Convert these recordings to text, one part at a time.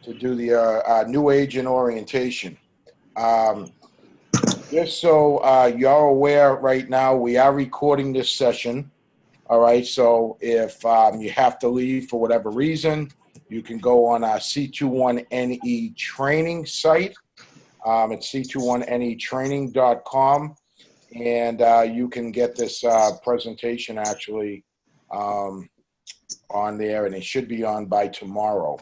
to do the new agent orientation. Um, just so you're aware, right now we are recording this session. All right, so if you have to leave for whatever reason, you can go on our C21NE training site. It's c21netraining.com, and you can get this presentation actually on there, and it should be on by tomorrow.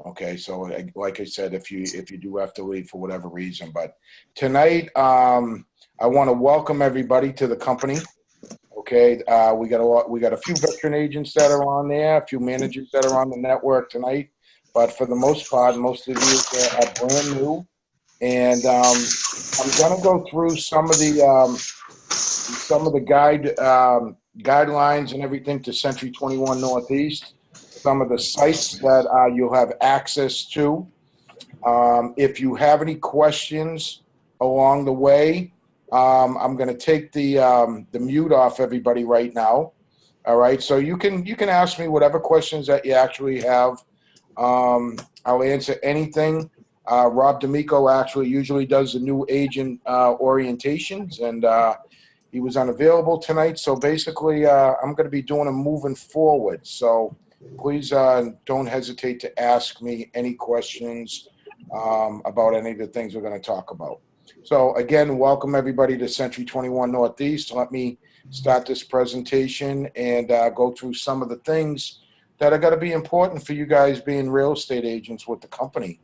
Okay, so like I said, if you do have to leave for whatever reason, but tonight I want to welcome everybody to the company. Okay, we got a few veteran agents that are on there, a few managers that are on the network tonight, but for the most part, most of you are brand new, and I'm gonna go through some of the guidelines and everything to Century 21 Northeast, some of the sites that you'll have access to. If you have any questions along the way, I'm going to take the mute off everybody right now. All right, so you can ask me whatever questions that you actually have. I'll answer anything. Rob D'Amico actually usually does the new agent orientations, and he was unavailable tonight. So basically, I'm going to be doing them moving forward. So please don't hesitate to ask me any questions about any of the things we're going to talk about. So again, welcome everybody to Century 21 Northeast. Let me start this presentation and go through some of the things that are going to be important for you guys being real estate agents with the company.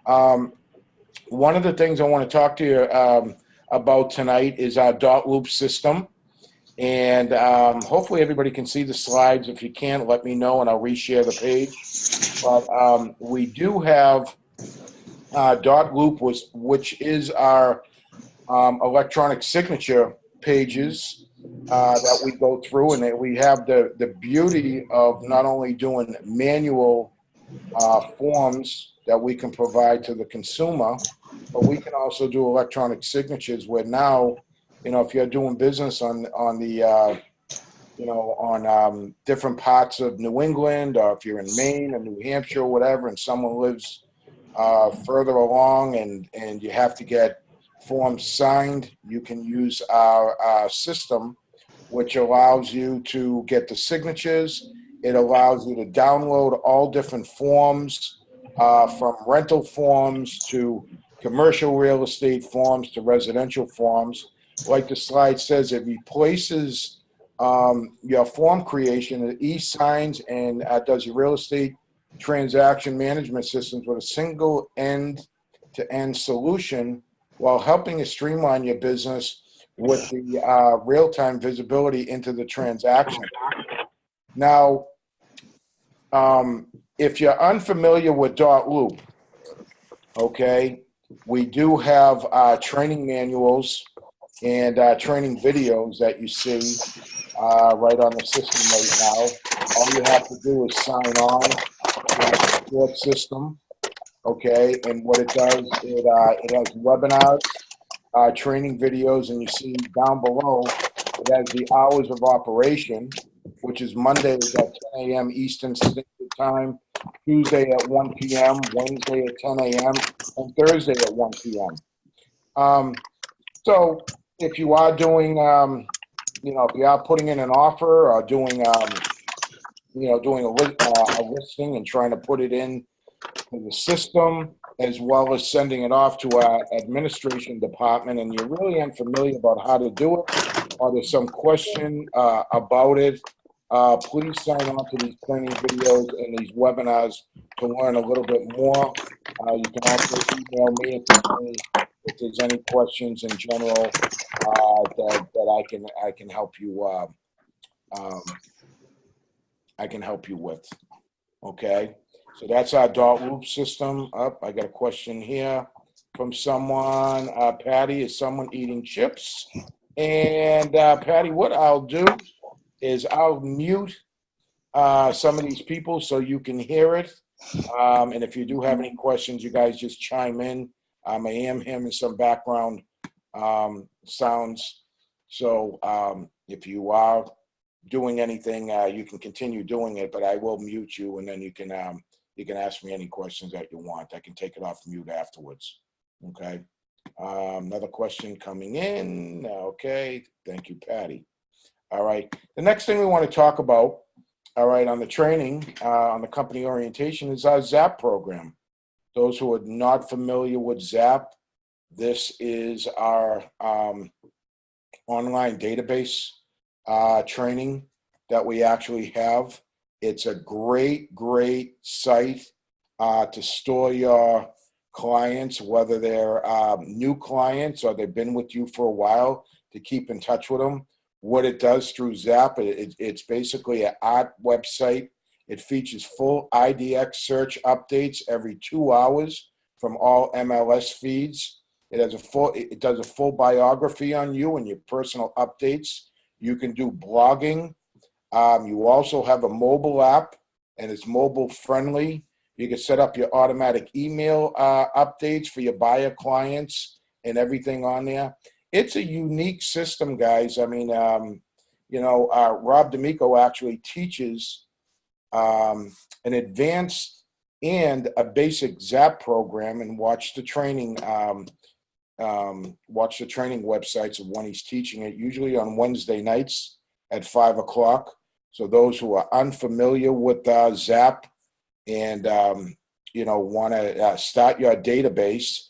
One of the things I want to talk to you about tonight is our dot loop system. And hopefully everybody can see the slides. If you can't, let me know and I'll reshare the page. But we do have dot loop, which is our electronic signature pages that we go through, and that we have the beauty of not only doing manual forms that we can provide to the consumer, but we can also do electronic signatures where now, if you're doing business on the on different parts of New England, or if you're in Maine or New Hampshire or whatever, and someone lives further along and you have to get forms signed, you can use our system, which allows you to get the signatures. It allows you to download all different forms, from rental forms to commercial real estate forms to residential forms. Like the slide says, it replaces your form creation. It e-signs and does your real estate transaction management systems with a single end-to-end solution, while helping you streamline your business with the real-time visibility into the transaction. Now, if you're unfamiliar with dot loop, okay, we do have training manuals and training videos that you see right on the system right now. All you have to do is sign on to the support system, okay? And what it does, it has webinars, training videos, and you see down below, it has the hours of operation, which is Mondays at 10 a.m. Eastern Standard Time, Tuesday at 1 p.m., Wednesday at 10 a.m., and Thursday at 1 p.m. So if you are doing, if you are putting in an offer or doing, doing a listing and trying to put it in the system, as well as sending it off to our administration department, and you're really unfamiliar about how to do it, or there's some question about it, please sign on to these training videos and these webinars to learn a little bit more. You can also email me if there's any questions in general that I can help you. I can help you with. Okay, so that's our dot loop system. I got a question here from someone. Patty, is someone eating chips? And Patty, what I'll do is I'll mute some of these people so you can hear it. And if you do have any questions, you guys just chime in. I am hearing some background sounds. So if you are doing anything, you can continue doing it, but I will mute you, and then you can You can ask me any questions that you want. I can take it off mute afterwards. Okay. Another question coming in. Okay. Thank you, Patty. All right. The next thing we want to talk about, all right, on the training, on the company orientation is our ZAP program. Those who are not familiar with ZAP, this is our online database training that we actually have. It's a great, great site to store your clients, whether they're new clients or they've been with you for a while, to keep in touch with them. What it does through Zap, it's basically an art website. It features full IDX search updates every 2 hours from all MLS feeds. It does a full biography on you and your personal updates. You can do blogging. You also have a mobile app, and it's mobile friendly. You can set up your automatic email updates for your buyer clients and everything on there. It's a unique system, guys. I mean, Rob D'Amico actually teaches an advanced and a basic ZAP program, and watch the training websites of when he's teaching it, usually on Wednesday nights at 5 o'clock. So those who are unfamiliar with ZAP and want to start your database,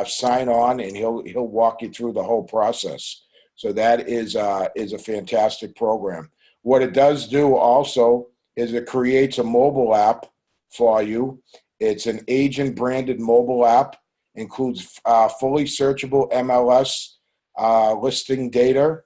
sign on, and he'll walk you through the whole process. So that is a fantastic program. What it does do also is it creates a mobile app for you. It's an agent branded mobile app, includes fully searchable MLS listing data.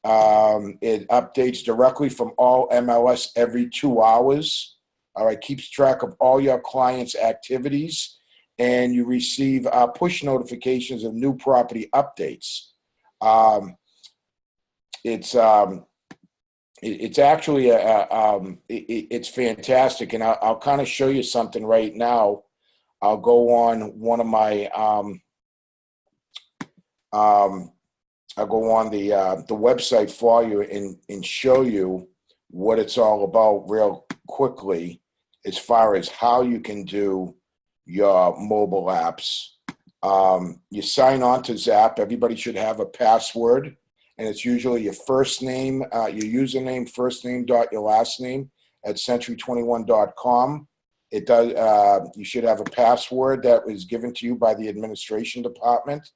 It updates directly from all MLS every 2 hours. All right, keeps track of all your clients' activities, and you receive push notifications of new property updates. It's actually it's fantastic, and I'll kind of show you something right now. I'll go on one of my I'll go on the website for you and show you what it's all about real quickly, as far as how you can do your mobile apps. You sign on to Zap. Everybody should have a password, and it's usually your first name, your username, first name dot your last name at century21.com. It does. You should have a password that was given to you by the administration department.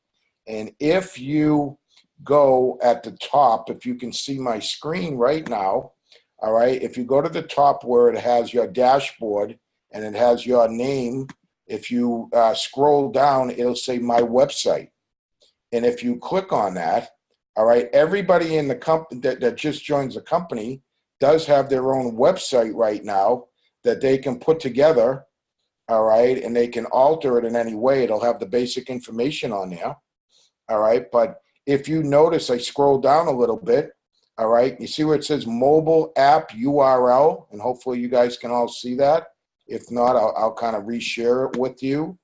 And if you go at the top, if you can see my screen right now, all right, if you go to the top where it has your dashboard and it has your name, if you scroll down, it'll say my website. And if you click on that, all right, everybody in the company that just joins the company does have their own website right now that they can put together, all right, and they can alter it in any way. It'll have the basic information on there, all right. But if you notice, I scroll down a little bit, all right, you see where it says mobile app URL, and hopefully you guys can all see that. If not, I'll kind of reshare it with you,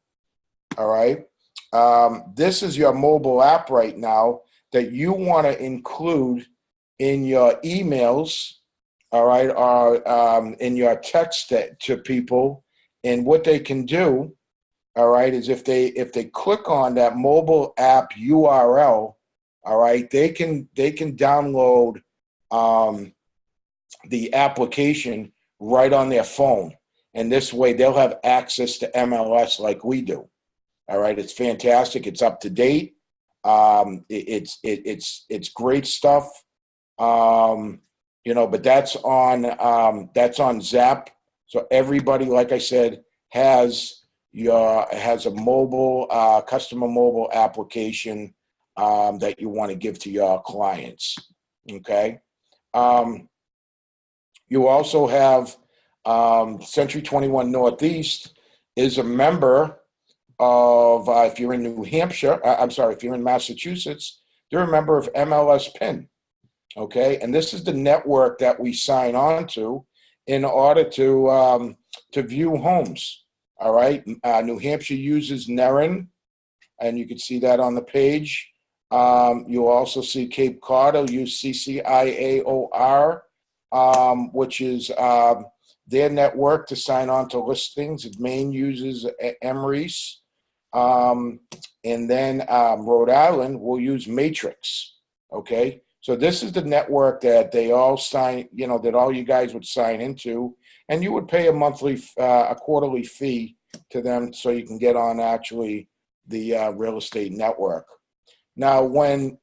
all right. This is your mobile app right now that you want to include in your emails, all right, or in your text to people. And what they can do, all right, is if they click on that mobile app URL, all right, they can download the application right on their phone, and this way they'll have access to MLS like we do. All right, it's fantastic. It's up to date. It's great stuff. But that's on Zap. So everybody, like I said, has a mobile customer mobile application that you want to give to your clients. Okay. You also have Century 21 Northeast is a member of, if you're in New Hampshire, if you're in Massachusetts, they're a member of MLS PIN. Okay, and this is the network that we sign on to in order to view homes. All right, New Hampshire uses NERIN, and you can see that on the page. You'll also see Cape Cod will use CCIAOR, which is their network to sign on to listings. Maine uses MREIS. And then Rhode Island will use Matrix. Okay. So this is the network that they all sign, that all you guys would sign into, and you would pay a quarterly fee to them so you can get on actually the real estate network. Now, when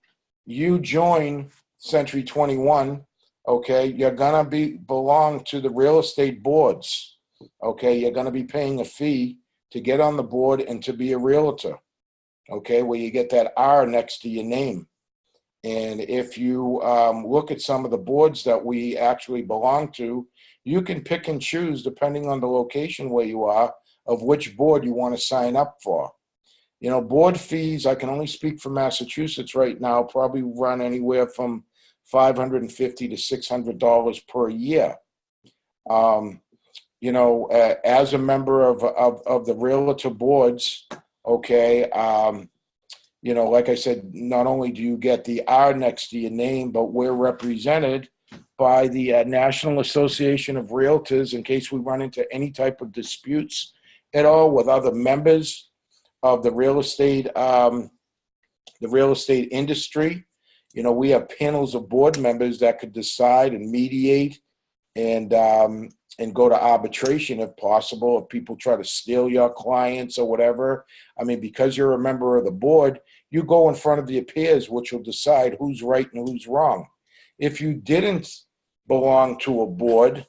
you join Century 21, okay, you're gonna belong to the real estate boards. Okay, you're gonna be paying a fee to get on the board and to be a realtor. Okay, where you get that R next to your name. And if you look at some of the boards that we actually belong to, you can pick and choose, depending on the location where you are, of which board you want to sign up for. Board fees, I can only speak for Massachusetts right now, probably run anywhere from $550 to $600 per year. As a member of the realtor boards, okay, like I said, not only do you get the R next to your name, but we're represented by the National Association of Realtors in case we run into any type of disputes at all with other members of the real estate industry. We have panels of board members that could decide and mediate and go to arbitration if possible, if people try to steal your clients or whatever. I mean, because you're a member of the board, you go in front of the peers, which will decide who's right and who's wrong. If you didn't belong to a board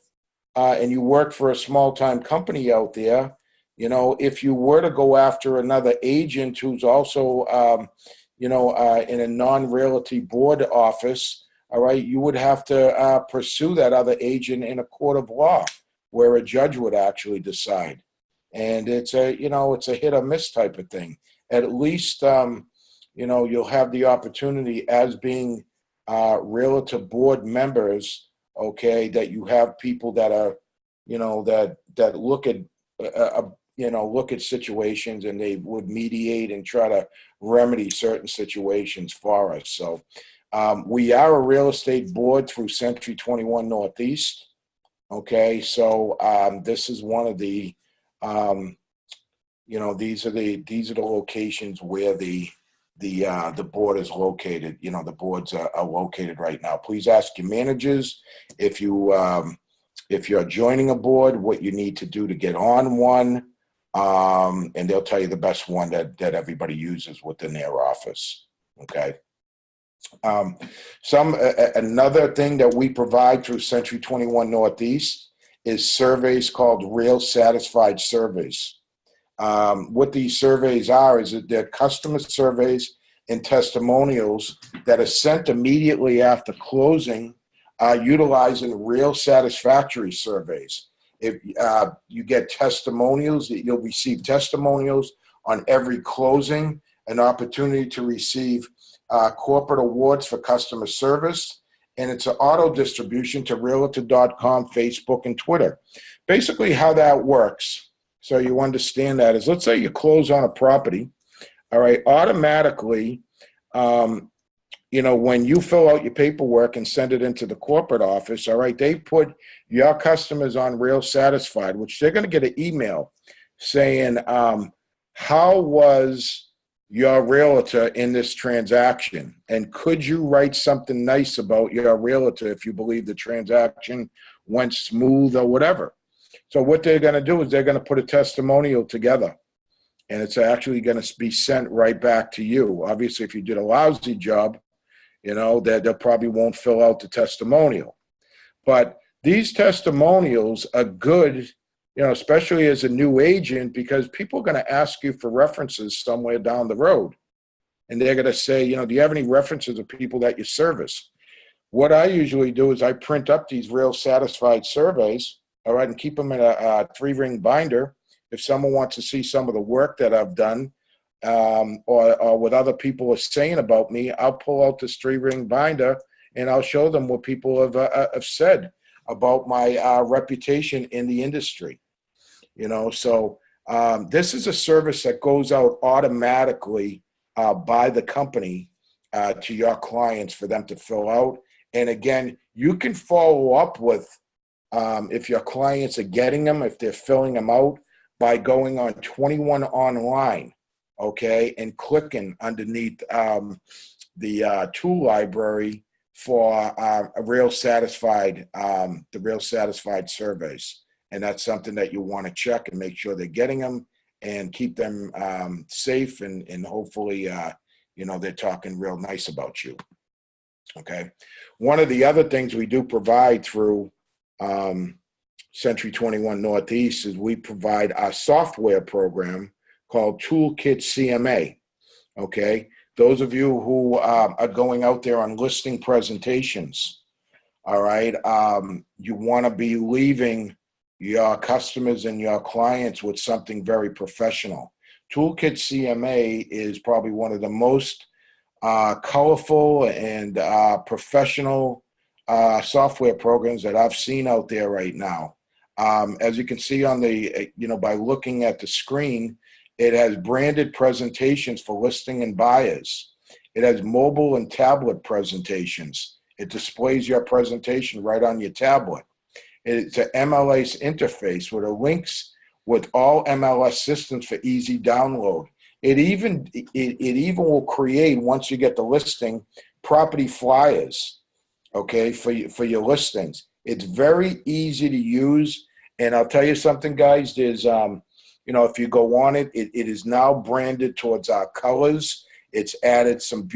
and you work for a small-time company out there, if you were to go after another agent who's also, in a non-realty board office, all right, you would have to pursue that other agent in a court of law where a judge would actually decide. And it's a hit or miss type of thing. At least, you'll have the opportunity as being realtor board members, okay, that you have people that are, that look at, look at situations and they would mediate and try to remedy certain situations for us. So we are a real estate board through Century 21 Northeast. Okay, so this is one of the, these are the locations where the board is located. The boards are located right now. Please ask your managers if you're joining a board, what you need to do to get on one, and they'll tell you the best one that everybody uses within their office. Okay. Another thing that we provide through Century 21 Northeast is surveys called Real Satisfied Surveys. What these surveys are is that they're customer surveys and testimonials that are sent immediately after closing, utilizing real satisfactory surveys. If you get testimonials, you'll receive testimonials on every closing, an opportunity to receive corporate awards for customer service, and it's an auto distribution to Realtor.com, Facebook, and Twitter. Basically, how that works, so you understand that, is let's say you close on a property, all right, automatically, when you fill out your paperwork and send it into the corporate office, all right, they put your customers on Real Satisfied, which they're going to get an email saying, how was your realtor in this transaction? And could you write something nice about your realtor if you believe the transaction went smooth or whatever? So what they're going to do is they're going to put a testimonial together, and it's actually going to be sent right back to you. Obviously, if you did a lousy job, that they probably won't fill out the testimonial. But these testimonials are good, especially as a new agent, because people are going to ask you for references somewhere down the road. And they're going to say, do you have any references of people that you service? What I usually do is I print up these Real Satisfied surveys, all right, and keep them in a 3-ring binder. If someone wants to see some of the work that I've done, or what other people are saying about me, I'll pull out this 3-ring binder and I'll show them what people have said about my reputation in the industry. So this is a service that goes out automatically by the company to your clients for them to fill out. And again, you can follow up with if your clients are getting them, if they're filling them out, by going on 21 Online, okay, and clicking underneath the tool library for the Real Satisfied surveys. And that's something that you want to check and make sure they're getting them and keep them safe, and hopefully, they're talking real nice about you. Okay. One of the other things we do provide through Century 21 Northeast is we provide our software program called Toolkit CMA. Okay. Those of you who are going out there on listing presentations, all right, you want to be leaving your customers and your clients with something very professional. Toolkit CMA is probably one of the most colorful and professional software programs that I've seen out there right now. As you can see on the, by looking at the screen, it has branded presentations for listing and buyers. It has mobile and tablet presentations. It displays your presentation right on your tablet. It's an MLS interface with links with all MLS systems for easy download. It even will create, once you get the listing, property flyers, okay, for your listings. It's very easy to use, and I'll tell you something, guys. There's if you go on it, it is now branded towards our colors. It's added some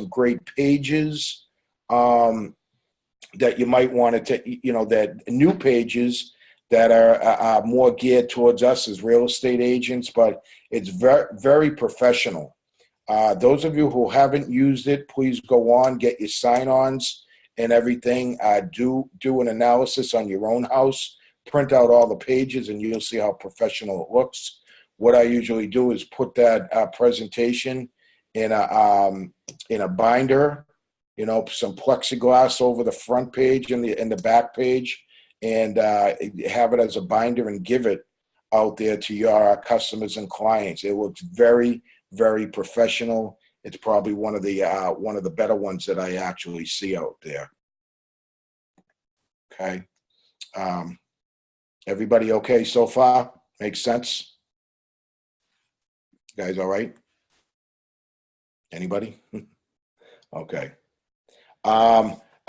great pages that you might want to, that new pages that are more geared towards us as real estate agents, but it's very, very professional. Those of you who haven't used it, please go on, get your sign-ons and everything. Do an analysis on your own house, print out all the pages, and you'll see how professional it looks. What I usually do is put that presentation in a binder, some plexiglass over the front page and the back page, and have it as a binder and give it out there to your customers and clients. It looks very, very professional. It's probably one of the better ones that I actually see out there. Okay. Everybody okay so far? Makes sense? You guys all right? Anybody? Okay.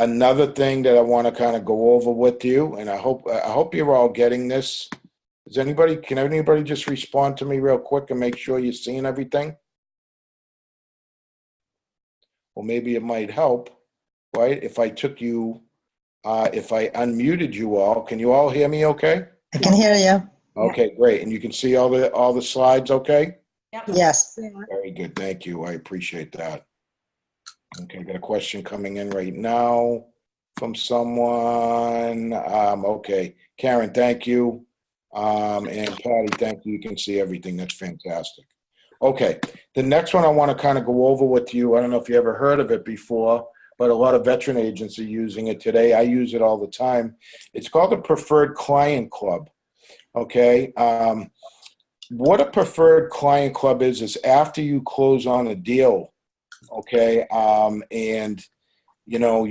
Another thing that I want to kind of go over with you, and I hope you're all getting this. Can anybody just respond to me real quick and make sure you're seeing everything? Well, maybe it might help, right? If I unmuted you all, can you all hear me okay? I can hear you. Okay, great. And you can see all the slides okay? Yep. Yes. Very good. Thank you. I appreciate that. Okay, got a question coming in right now from someone. Okay, Karen, thank you. And Patty, thank you. You can see everything. That's fantastic. Okay, the next one I want to kind of go over with you. I don't know if you ever heard of it before, but a lot of veteran agents are using it today. I use it all the time. It's called the Preferred Client Club. Okay. What a Preferred Client Club is after you close on a deal, okay, and you're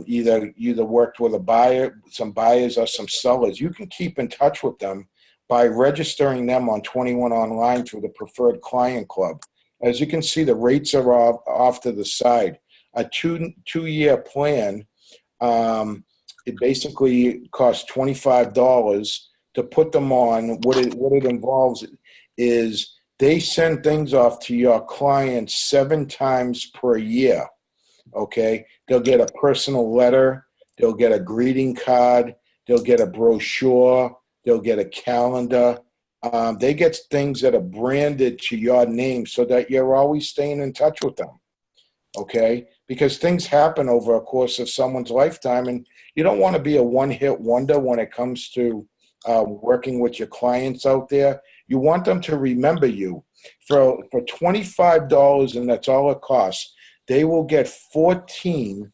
either worked with a buyer, some buyers, or some sellers, you can keep in touch with them by registering them on 21 Online through the Preferred Client Club. As you can see, the rates are off to the side. A two-year plan, it basically costs $25 to put them on. What it involves is they send things off to your clients 7 times per year, okay? They'll get a personal letter. They'll get a greeting card. They'll get a brochure. They'll get a calendar. They get things that are branded to your name so that you're always staying in touch with them, okay? Because things happen over a course of someone's lifetime, and you don't want to be a one-hit wonder when it comes to working with your clients out there. You want them to remember you. For $25, and that's all it costs, they will get 14,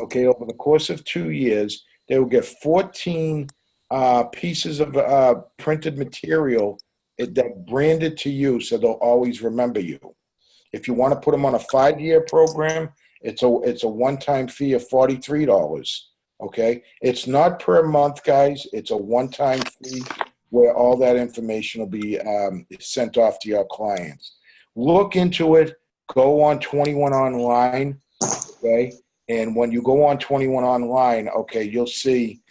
okay, over the course of 2 years, they will get 14 pieces of printed material that branded to you, so they'll always remember you. If you want to put them on a 5-year program, it's a one-time fee of $43. Okay, it's not per month, guys. It's a one-time fee where all that information will be sent off to your clients. Look into it. Go on 21 Online. Okay, and when you go on 21 Online, okay, you'll see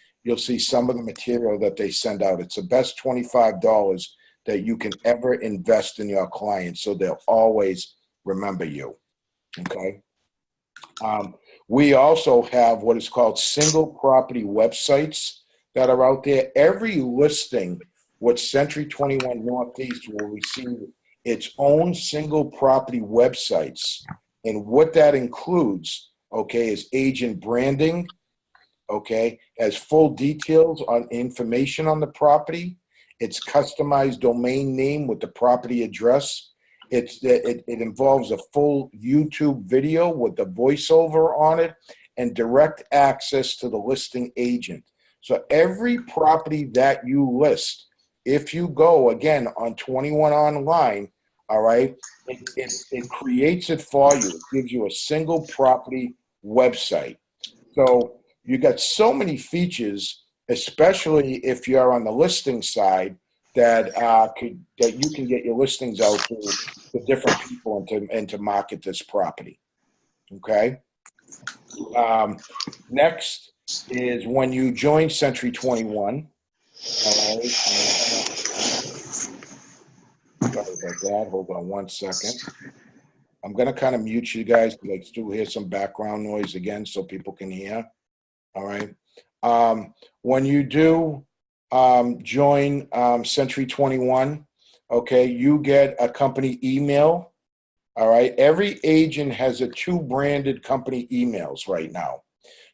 some of the material that they send out. It's the best $25 that you can ever invest in your clients, so they'll always remember you. Okay. We also have what is called single property websites that are out there. Every listing with Century 21 Northeast will receive its own single property websites. And what that includes, okay, is agent branding, okay, has full details on information on the property, its customized domain name with the property address. It involves a full YouTube video with the voiceover on it and direct access to the listing agent. So every property that you list, if you go again on 21 Online, all right, it creates it for you. It gives you a single property website. So you got so many features, especially if you're on the listing side, that that you can get your listings out to different people and to market this property. Okay. Next is when you join Century 21. All right. Sorry about that. Hold on one second. I'm going to kind of mute you guys because I still hear some background noise again so people can hear. All right. When you do join Century 21, okay, you get a company email. All right. Every agent has a 2 branded company emails right now.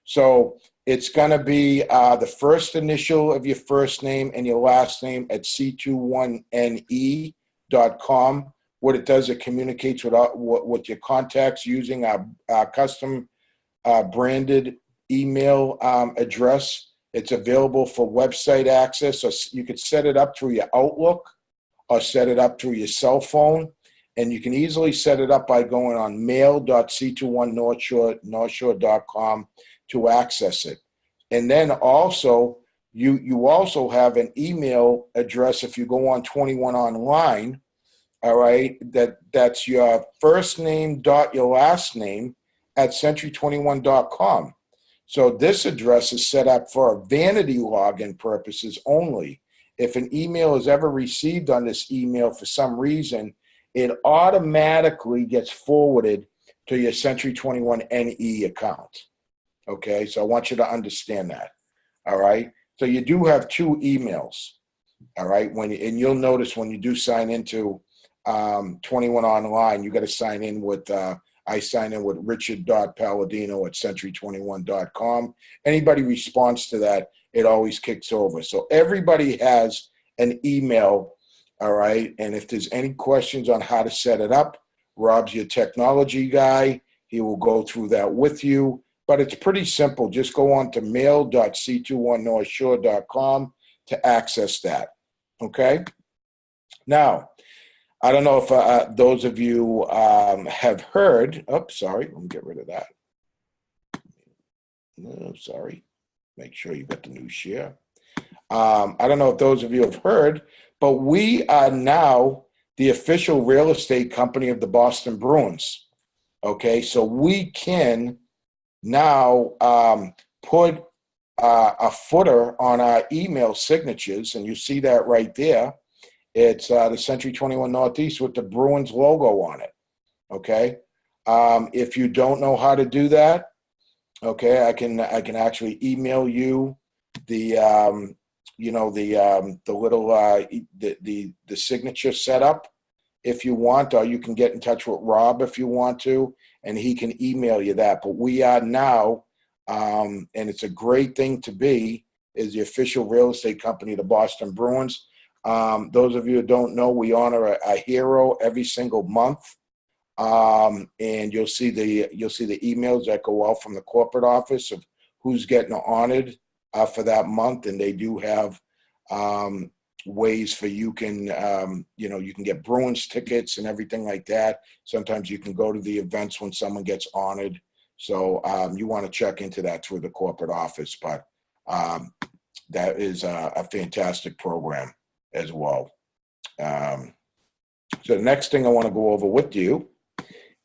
So it's going to be the first initial of your first name and your last name at c21ne.com. What it does, it communicates with your contacts using our custom branded email address. It's available for website access. So you could set it up through your Outlook or set it up through your cell phone. And you can easily set it up by going on mail.c21northshore.com to access it. And then also, you also have an email address if you go on 21 Online, all right, that's your first name dot your last name at century21.com. So this address is set up for vanity login purposes only. If an email is ever received on this email for some reason, it automatically gets forwarded to your Century 21 NE account. Okay, so I want you to understand that. All right, so you do have 2 emails. All right, and you'll notice when you do sign into 21 Online, you got to sign in with. I sign in with richard.palladino@century21.com. Anybody responds to that, it always kicks over. So everybody has an email. All right. And if there's any questions on how to set it up, Rob's your technology guy. He will go through that with you. But it's pretty simple. Just go on to mail.c21northshore.com to access that. Okay. Now, I don't know if those of you have heard. Oh, sorry. Let me get rid of that. No, sorry. Make sure you got the new share. I don't know if those of you have heard, but we are now the official real estate company of the Boston Bruins. Okay, so we can now put a footer on our email signatures, and you see that right there. It's the Century 21 Northeast with the Bruins logo on it. Okay, if you don't know how to do that, okay, I can actually email you the the little the signature setup if you want, or you can get in touch with Rob if you want to, and he can email you that. But we are now, and it's a great thing to be, is the official real estate company of the Boston Bruins. Those of you who don't know, we honor a hero every single month, and you'll see the emails that go out from the corporate office of who's getting honored for that month, and they do have ways for you can you can get Bruins tickets and everything like that. Sometimes you can go to the events when someone gets honored. So you want to check into that through the corporate office, but that is a fantastic program as well. So the next thing I want to go over with you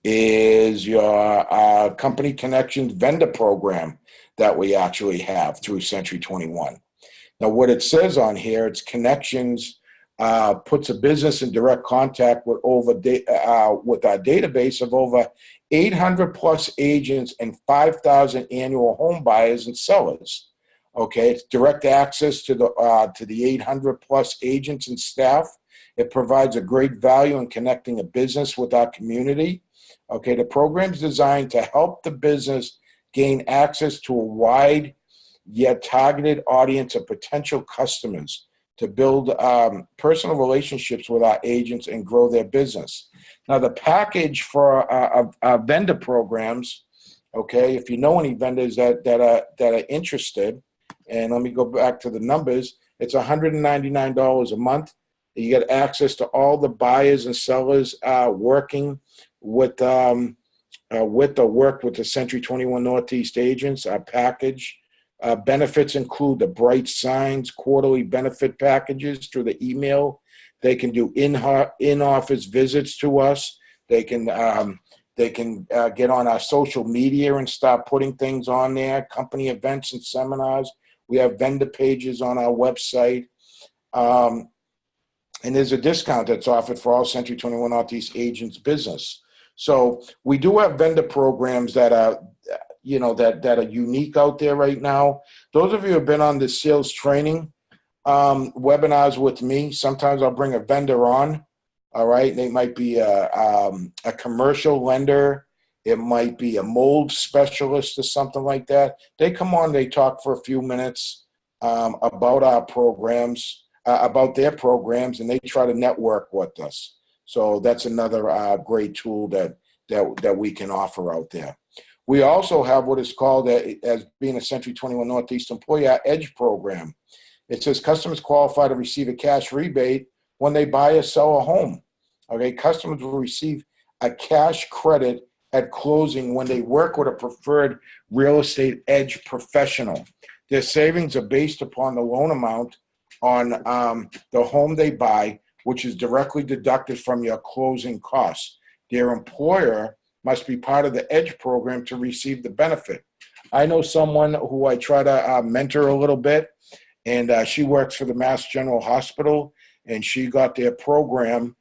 is your company connections vendor program that we actually have through Century 21. Now, what it says on here, it's connections puts a business in direct contact with with our database of over 800 plus agents and 5,000 annual home buyers and sellers. Okay, it's direct access to the 800 plus agents and staff. It provides a great value in connecting a business with our community. Okay, the program is designed to help the business gain access to a wide yet targeted audience of potential customers to build personal relationships with our agents and grow their business. Now, the package for our vendor programs, okay, if you know any vendors that are interested, and let me go back to the numbers, it's $199 a month. You get access to all the buyers and sellers working with or worked with the Century 21 Northeast agents. Our package benefits include the bright signs, quarterly benefit packages through the email. They can do in-office visits to us. They can get on our social media and start putting things on there, company events and seminars. We have vendor pages on our website. And there's a discount that's offered for all Century 21 Northeast agents business. So we do have vendor programs that are, that are unique out there right now. Those of you who have been on the sales training webinars with me, sometimes I'll bring a vendor on. All right. They might be a commercial lender. It might be a mold specialist or something like that. They come on, they talk for a few minutes about our programs, about their programs, and they try to network with us. So that's another great tool that we can offer out there. We also have what is called, as being a Century 21 Northeast employee, our EDGE program. It says customers qualify to receive a cash rebate when they buy or sell a home. Okay, customers will receive a cash credit at closing when they work with a preferred real estate EDGE professional. Their savings are based upon the loan amount on the home they buy, which is directly deducted from your closing costs. Their employer must be part of the EDGE program to receive the benefit. I know someone who I try to mentor a little bit, and she works for the Mass General Hospital, and she got their program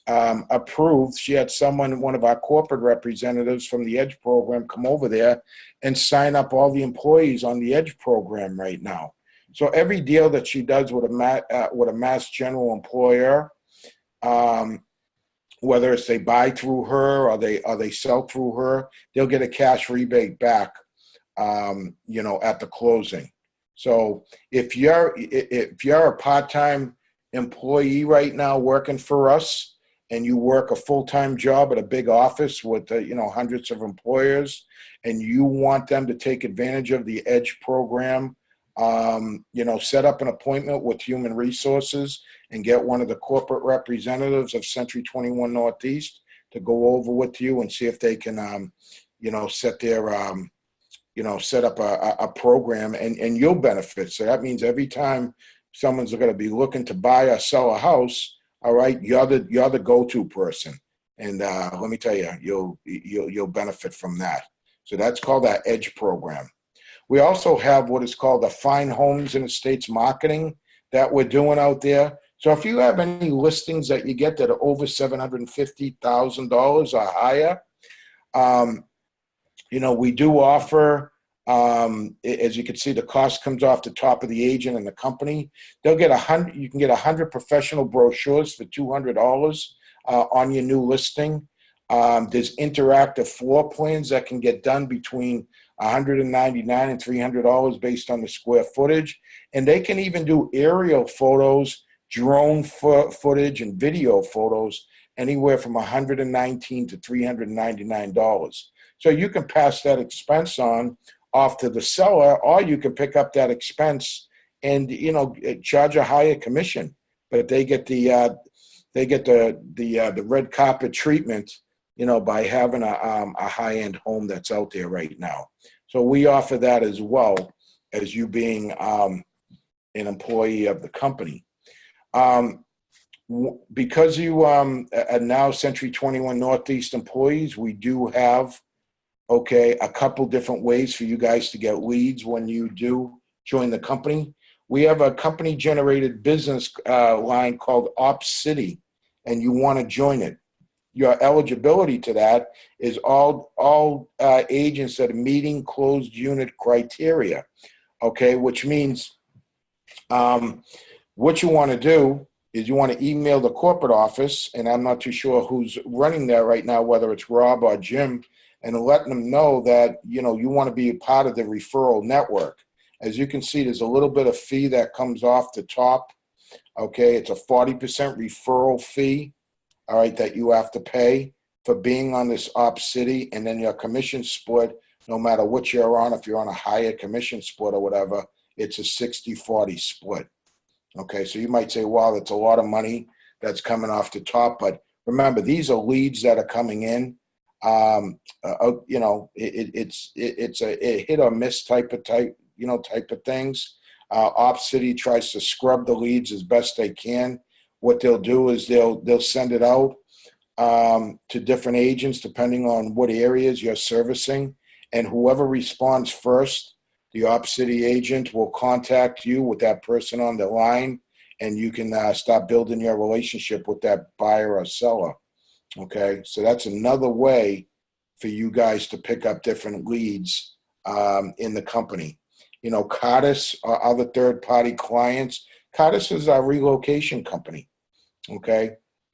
approved. She had one of our corporate representatives from the EDGE program come over there and sign up all the employees on the EDGE program right now. So every deal that she does with a Mass General employer, whether it's they buy through her or they sell through her, they'll get a cash rebate back, at the closing. So if you're a part-time employee right now working for us, and you work a full-time job at a big office with hundreds of employers, and you want them to take advantage of the EDGE program, set up an appointment with Human Resources and get one of the corporate representatives of Century 21 Northeast to go over with you and see if they can, set up a program and you'll benefit. So that means every time someone's going to be looking to buy or sell a house, all right, you're the go-to person. And let me tell you, you'll benefit from that. So that's called our EDGE program. We also have what is called the Fine Homes and Estates Marketing that we're doing out there. So if you have any listings that you get that are over $750,000 or higher, we do offer, as you can see, the cost comes off the top of the agent and the company. They'll get you can get 100 professional brochures for $200 on your new listing. There's interactive floor plans that can get done between $199 and $300 based on the square footage. And they can even do aerial photos, drone footage, and video photos anywhere from $119 to $399. So you can pass that expense off to the seller, or you can pick up that expense and charge a higher commission. But they get the red carpet treatment by having a high-end home that's out there right now. So we offer that as well as you being an employee of the company. Because you are now Century 21 Northeast employees, we do have, a couple different ways for you guys to get leads when you do join the company. We have a company-generated business line called OpsCity, and you want to join it. Your eligibility to that is all agents that are meeting closed unit criteria, which means what you want to do is you want to email the corporate office, and I'm not too sure who's running that right now, whether it's Rob or Jim, and letting them know that, you want to be a part of the referral network. As you can see, there's a little bit of fee that comes off the top. It's a 40% referral fee, all right, that you have to pay for being on this OpsCity, and then your commission split, no matter what you're on, if you're on a higher commission split or whatever, it's a 60-40 split. So you might say, wow, that's a lot of money that's coming off the top, but remember, these are leads that are coming in. It's a hit or miss type of things. OpsCity tries to scrub the leads as best they can. What they'll do is they'll send it out to different agents depending on what areas you're servicing, and whoever responds first, the OpsCity agent will contact you with that person on the line, and you can start building your relationship with that buyer or seller. So that's another way for you guys to pick up different leads in the company. Cardis, our other third-party clients, Cardis is our relocation company.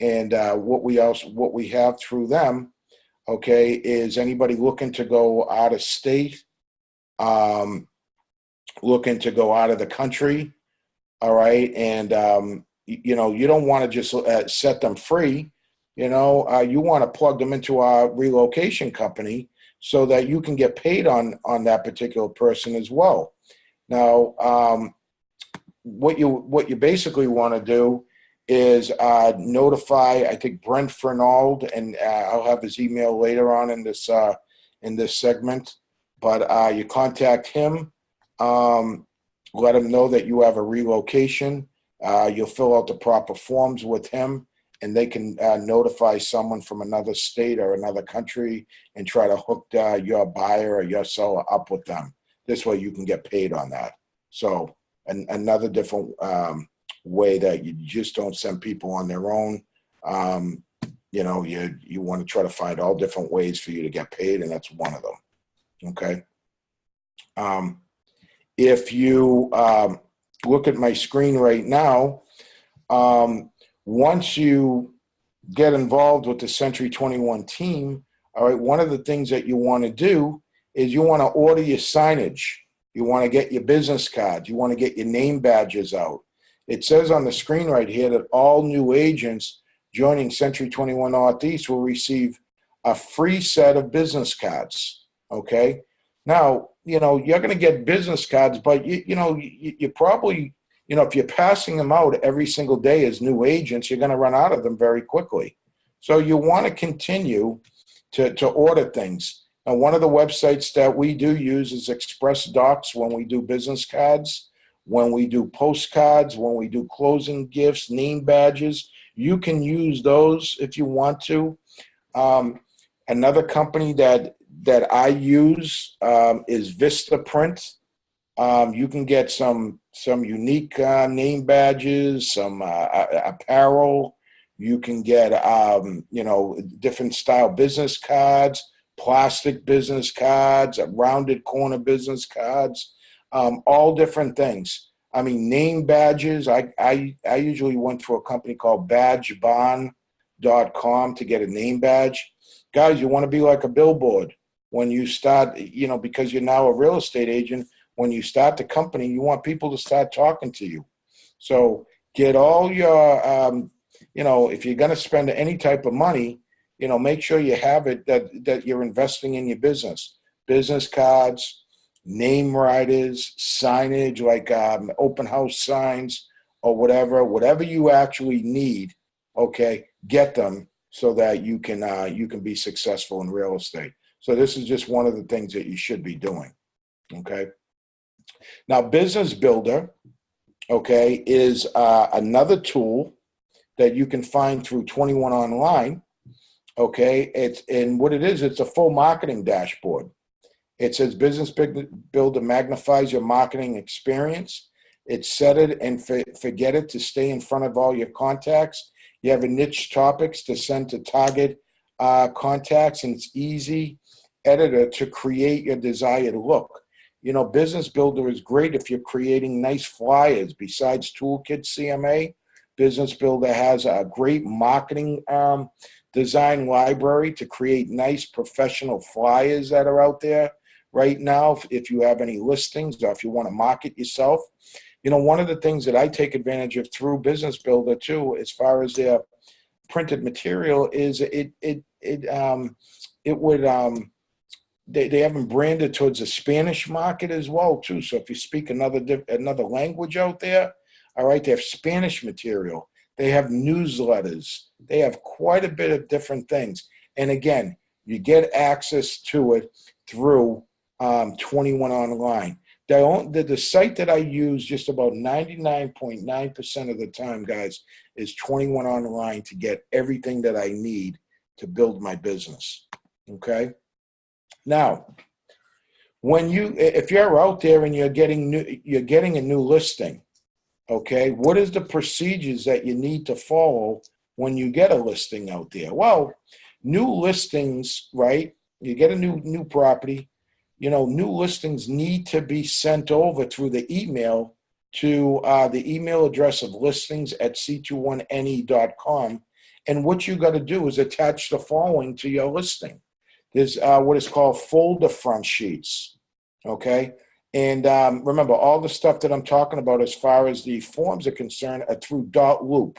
And what we have through them, is anybody looking to go out of state, looking to go out of the country, all right, and you don't want to just set them free. You want to plug them into our relocation company so that you can get paid on that particular person as well. Now, what you basically want to do is notify, I think, Brent Fernald, and I'll have his email later on in this segment. But you contact him, let him know that you have a relocation. You'll fill out the proper forms with him, and they can notify someone from another state or another country and try to hook your buyer or your seller up with them. This way you can get paid on that. So another different way that you just don't send people on their own. You want to try to find all different ways for you to get paid, and that's one of them. If you look at my screen right now, once you get involved with the Century 21 team, all right, one of the things that you want to do is you want to order your signage. You want to get your business cards. You want to get your name badges out. It says on the screen right here that all new agents joining Century 21 Northeast will receive a free set of business cards. Now, you're going to get business cards, but you probably, if you're passing them out every single day as new agents, you're going to run out of them very quickly. So you want to continue to order things. Now, one of the websites that we do use is Express Docs when we do business cards, when we do postcards, when we do closing gifts, name badges. You can use those if you want to. Another company that I use is Vistaprint. You can get some unique name badges, some apparel. You can get different style business cards, plastic business cards, rounded corner business cards, all different things. I mean, name badges. I usually went through a company called badgebond.com to get a name badge. Guys, you want to be like a billboard. When you start, because you're now a real estate agent, when you start the company, you want people to start talking to you. So get all your, if you're going to spend any type of money, make sure you have it that you're investing in your business. Business cards, name riders, signage like open house signs or whatever you actually need, get them so that you can be successful in real estate. So this is just one of the things that you should be doing. Okay. Now, Business Builder, okay, is another tool that you can find through 21 Online. Okay, and what it is, it's a full marketing dashboard. It says Business Builder magnifies your marketing experience. It's set it and forget it to stay in front of all your contacts. You have a niche topics to send to target contacts, and it's easy editor to create your desired look. You know, Business Builder is great if you're creating nice flyers. Besides Toolkit CMA, Business Builder has a great marketing design library to create nice professional flyers that are out there right now. If you have any listings or if you want to market yourself, you know, one of the things that I take advantage of through Business Builder too, as far as their printed material, is they have them branded towards the Spanish market as well too. So if you speak another language out there, all right, they have Spanish material. They have newsletters. They have quite a bit of different things. And again, you get access to it through 21 Online. The site that I use just about 99.9% of the time, guys, is 21 Online to get everything that I need to build my business. Okay. Now, if you're out there and you're getting a new listing, okay, what is the procedures that you need to follow when you get a listing out there? Well, new listings, right? You get a new property, you know, new listings need to be sent over through the email to the email address of listings@c21ne.com. And what you got to do is attach the following to your listing. There's what is called folder front sheets, okay? And remember, all the stuff that I'm talking about as far as the forms are concerned are through Dotloop.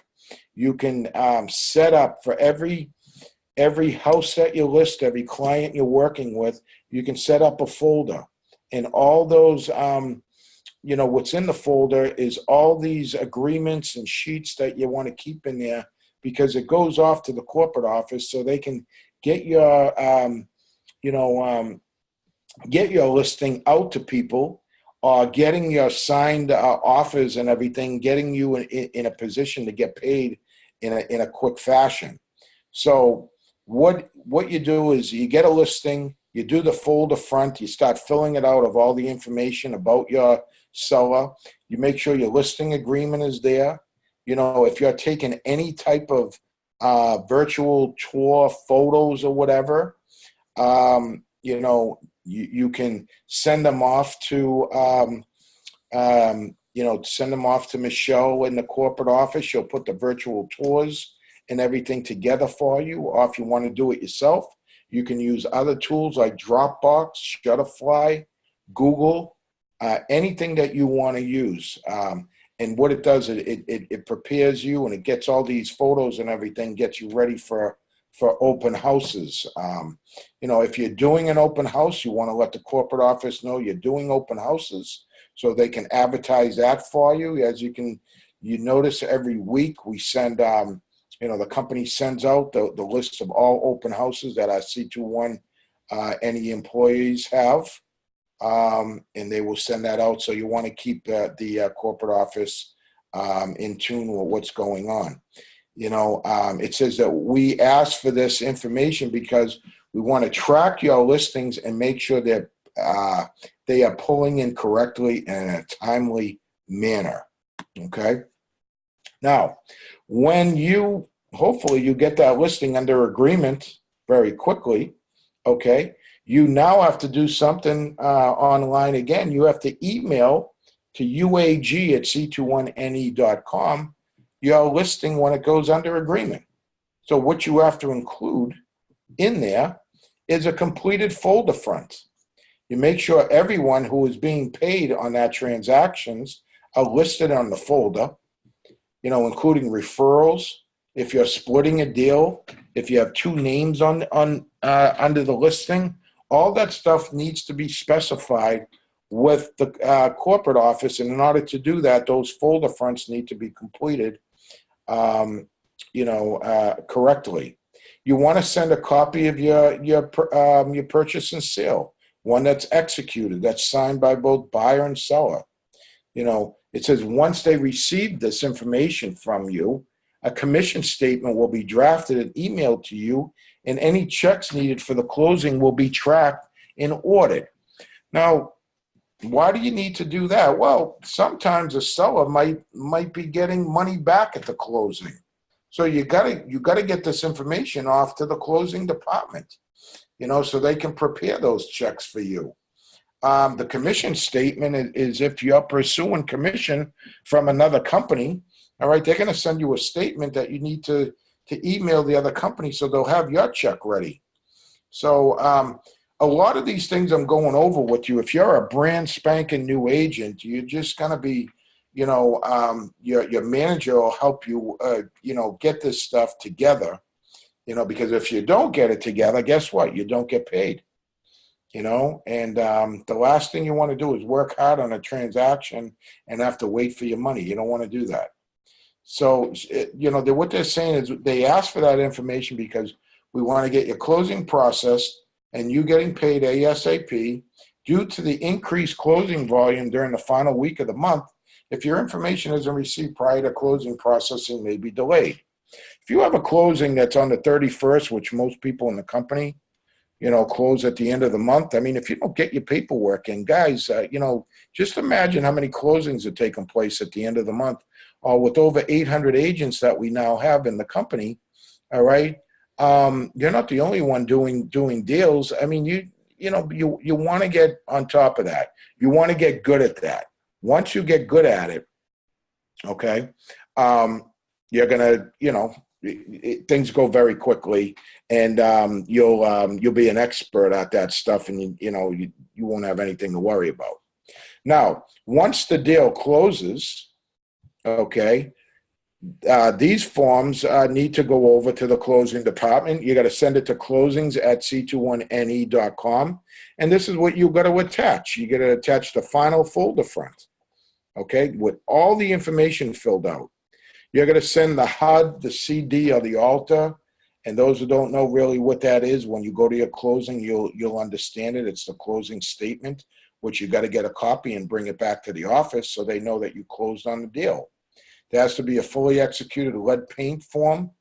You can set up for every house that you list, every client you're working with, you can set up a folder. And all those, you know, what's in the folder is all these agreements and sheets that you want to keep in there, because it goes off to the corporate office so they can get your, get your listing out to people, getting your signed offers and everything, getting you in a position to get paid in a quick fashion. So what you do is you get a listing, you do the folder front, you start filling it out of all the information about your seller. You make sure your listing agreement is there. You know, if you're taking any type of virtual tour photos or whatever, you know, you can send them off to, send them off to Michelle in the corporate office. She'll put the virtual tours and everything together for you. Or if you want to do it yourself, you can use other tools like Dropbox, Shutterfly, Google, anything that you want to use. And what it does, it prepares you, and it gets all these photos and everything, gets you ready for open houses. You know, if you're doing an open house, you want to let the corporate office know you're doing open houses so they can advertise that for you. As you notice every week we send, the company sends out the list of all open houses that our C21 any employees have. And they will send that out. So you want to keep the corporate office in tune with what's going on. You know, it says that we ask for this information because we want to track your listings and make sure that they are pulling in correctly and in a timely manner. Okay. Now, when hopefully you get that listing under agreement very quickly, okay, you now have to do something online again. You have to email to uag@c21ne.com your listing when it goes under agreement. So what you have to include in there is a completed folder front. You make sure everyone who is being paid on that transactions are listed on the folder, you know, including referrals. If you're splitting a deal, if you have two names on under the listing, all that stuff needs to be specified with the corporate office. And in order to do that, those folder fronts need to be completed, correctly. You want to send a copy of your purchase and sale, one that's executed, that's signed by both buyer and seller. It says once they receive this information from you, a commission statement will be drafted and emailed to you, and any checks needed for the closing will be tracked and ordered. Now, why do you need to do that? Well, sometimes a seller might be getting money back at the closing. So you gotta get this information off to the closing department, so they can prepare those checks for you. The commission statement is if you're pursuing commission from another company, all right, they're going to send you a statement that you need to email the other company so they'll have your check ready. So a lot of these things I'm going over with you. If you're a brand spanking new agent, you're just going to be, your manager will help you, get this stuff together, because if you don't get it together, guess what? You don't get paid. And the last thing you want to do is work hard on a transaction and have to wait for your money. You don't want to do that. So, what they're saying is they ask for that information because we want to get your closing processed and you getting paid ASAP. Due to the increased closing volume during the final week of the month, if your information isn't received prior to closing, processing may be delayed. If you have a closing that's on the 31st, which most people in the company close at the end of the month. I mean, if you don't get your paperwork in, guys, just imagine how many closings are taking place at the end of the month. With over 800 agents that we now have in the company, all right, you're not the only one doing deals. I mean, you want to get on top of that. You want to get good at that. Once you get good at it, okay, you're gonna, things go very quickly, and you'll be an expert at that stuff, and you won't have anything to worry about. Now, once the deal closes, okay, these forms need to go over to the closing department. You got to send it to closings@c21ne.com, and this is what you got to attach. You got to attach the final folder front, okay, with all the information filled out. You're going to send the HUD, the CD, or the altar. And those who don't know really what that is, when you go to your closing, you'll understand it. It's the closing statement, which you got to get a copy and bring it back to the office so they know that you closed on the deal. There has to be a fully executed lead paint form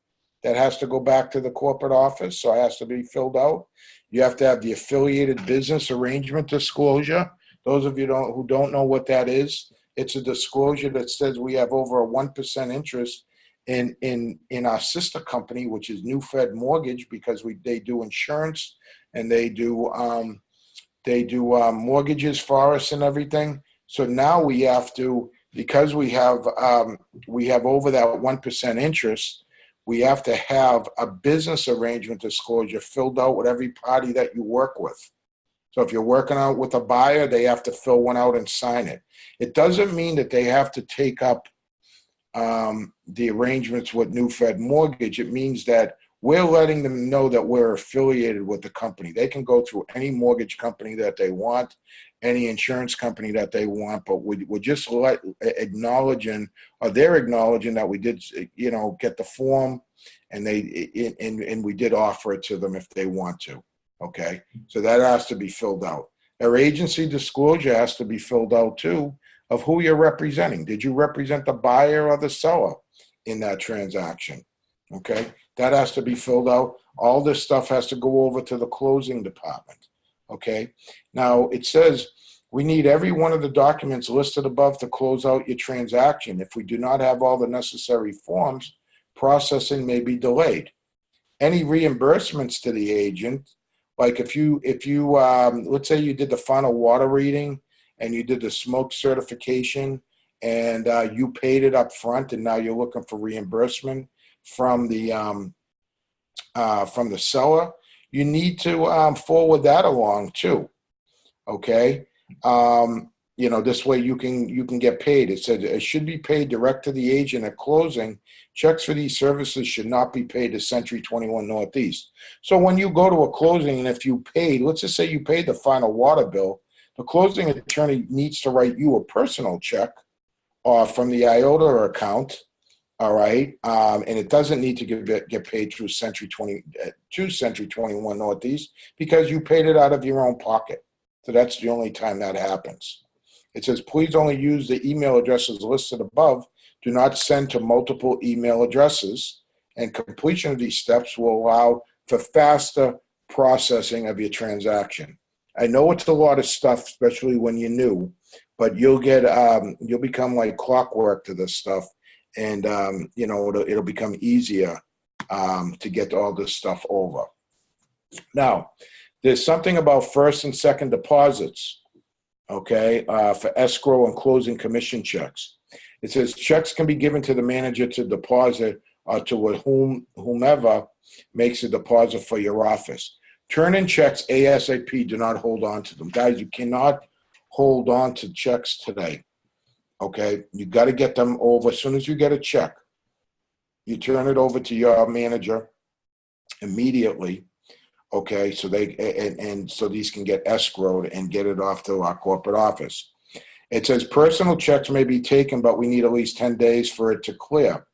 that has to go back to the corporate office, so it has to be filled out. You have to have the affiliated business arrangement disclosure. Those of you who don't know what that is, it's a disclosure that says we have over a 1% interest in our sister company, which is New Fed Mortgage, because they do insurance and they do mortgages for us and everything. So now we have to, because we have over that 1% interest, we have to have a business arrangement disclosure filled out with every party that you work with. So if you're working out with a buyer, they have to fill one out and sign it. It doesn't mean that they have to take up the arrangements with New Fed Mortgage. It means that we're letting them know that we're affiliated with the company. They can go through any mortgage company that they want, any insurance company that they want, but we're just acknowledging, or they're acknowledging that we did, get the form, and we did offer it to them if they want to. Okay, so that has to be filled out. Our agency disclosure has to be filled out too, of who you're representing. Did you represent the buyer or the seller in that transaction? Okay, that has to be filled out. All this stuff has to go over to the closing department. Okay, now it says we need every one of the documents listed above to close out your transaction. If we do not have all the necessary forms, processing may be delayed. Any reimbursements to the agent, like if you let's say you did the final water reading and you did the smoke certification and you paid it up front, and now you're looking for reimbursement from the seller, you need to forward that along too. Okay, this way you can get paid. It said it should be paid direct to the agent at closing. Checks for these services should not be paid to Century 21 Northeast. So when you go to a closing, and if you paid, let's just say you paid the final water bill, the closing attorney needs to write you a personal check from the IOTA account All right, and it doesn't need to get paid through Century 21 Northeast because you paid it out of your own pocket. So that's the only time that happens. It says, please only use the email addresses listed above. Do not send to multiple email addresses. And completion of these steps will allow for faster processing of your transaction. I know it's a lot of stuff, especially when you're new, but you'll become like clockwork to this stuff. And, it'll become easier to get all this stuff over. Now, there's something about first and second deposits, okay, for escrow and closing commission checks. It says checks can be given to the manager to deposit or to whomever makes a deposit for your office. Turn in checks ASAP. Do not hold on to them. Guys, you cannot hold on to checks today. Okay, you got to get them over. As soon as you get a check, you turn it over to your manager immediately. Okay, so so these can get escrowed and get it off to our corporate office. It says personal checks may be taken, but we need at least 10 days for it to clear.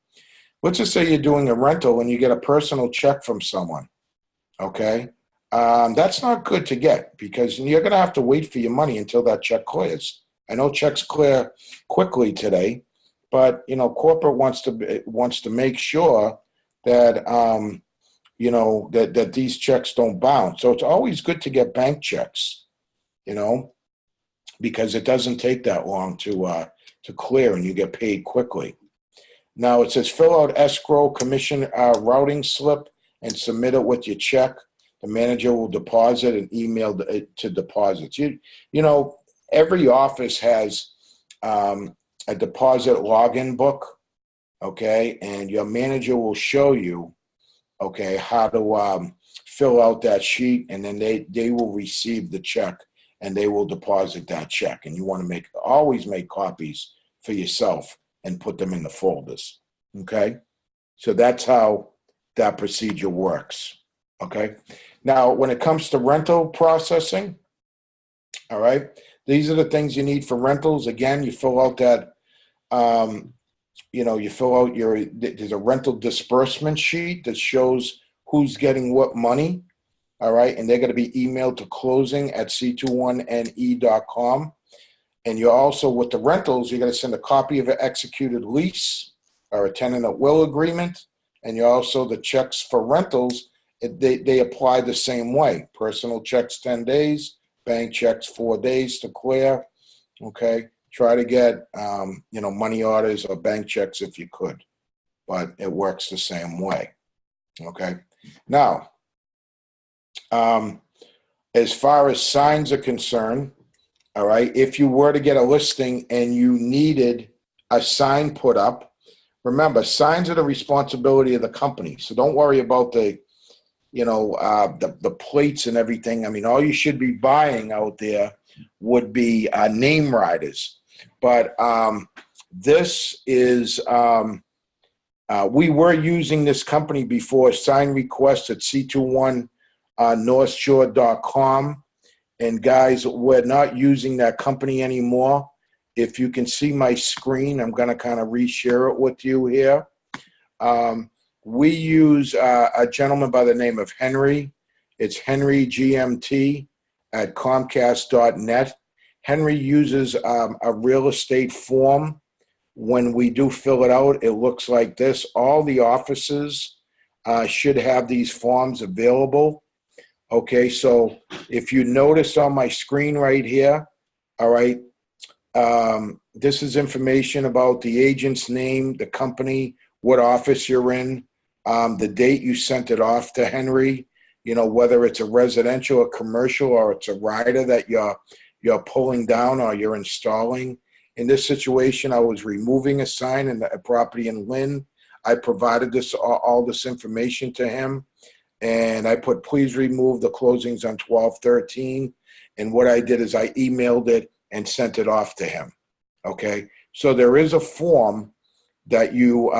Let's just say you're doing a rental and you get a personal check from someone. Okay, that's not good to get because you're going to have to wait for your money until that check clears. I know checks clear quickly today, but corporate wants to make sure that that these checks don't bounce. So it's always good to get bank checks, because it doesn't take that long to clear and you get paid quickly. Now it says fill out escrow commission routing slip and submit it with your check. The manager will deposit and email it to deposits. Every office has a deposit login book, okay, and your manager will show you, okay, how to fill out that sheet, and then they will receive the check and they will deposit that check. And you want to always make copies for yourself and put them in the folders, okay? So that's how that procedure works, okay? Now, when it comes to rental processing, all right, these are the things you need for rentals. Again, you fill out that, you fill out there's a rental disbursement sheet that shows who's getting what money, all right? And they're going to be emailed to closing@c21ne.com. And you're also, with the rentals, you're going to send a copy of an executed lease or a tenant at will agreement. And you're also, the checks for rentals, they apply the same way. Personal checks, 10 days. Bank checks, 4 days to clear, okay? Try to get, money orders or bank checks if you could, but it works the same way, okay? Now, as far as signs are concerned, all right, if you were to get a listing and you needed a sign put up, remember, signs are the responsibility of the company, so don't worry about the plates and everything. I mean, all you should be buying out there would be name riders. But this is, we were using this company before, sign requests at c21northshore.com. And guys, we're not using that company anymore. If you can see my screen, I'm going to kind of reshare it with you here. We use a gentleman by the name of Henry. It's Henry GMT at Comcast.net. Henry uses a real estate form. When we do fill it out, it looks like this. All the offices should have these forms available. Okay, so if you notice on my screen right here, all right, this is information about the agent's name, the company, what office you're in, the date you sent it off to Henry, whether it's a residential or commercial or it's a rider that you're pulling down or you're installing. In this situation, I was removing a sign in a property in Lynn. I provided all this information to him, and I put, please remove the closings on 12/13. And what I did is I emailed it and sent it off to him. Okay, so there is a form that you